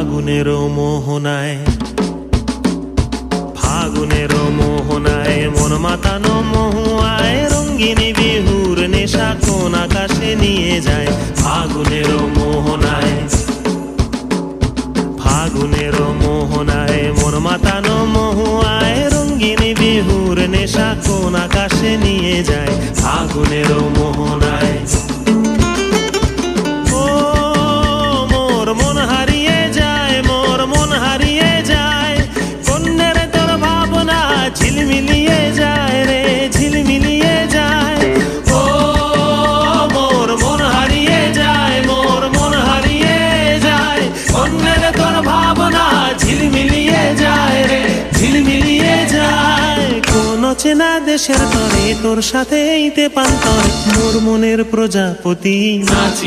ফাগুনেরও মোহনায়, ফাগুনেরও মোহনায় মন মাতানো মহুয়ায় রঙ্গিনী বিহুর নেশা কোন আকাশে নিয়ে যায়। ফাগুনেরও মোহনায়, ফাগুনেরও মোহনায় মন মাতানো মহুয়ায় রঙ্গিনী বিহুর নেশা কোন আকাশে নিয়ে যায়। ফাগুনেরও মোহনায় ও মোর মন হারিয়ে যায়, মোর মন হারিয়ে যায়, কন্যের তোর ভাবনা ঝিলমিলিয়ে যায় রে, ঝিলমিলিয়ে যায়। ও মোর মন হারিয়ে যায়, মোর মন হারিয়ে যায়, কন্যের তোর ভাবনা ঝিলমিলিয়ে যায় রে, ঝিলমিলিয়ে যায়। কোন চেনা দেশের তরে তোর সাথে ইতে পান্তর মোর মনের প্রজাপতি নাচি।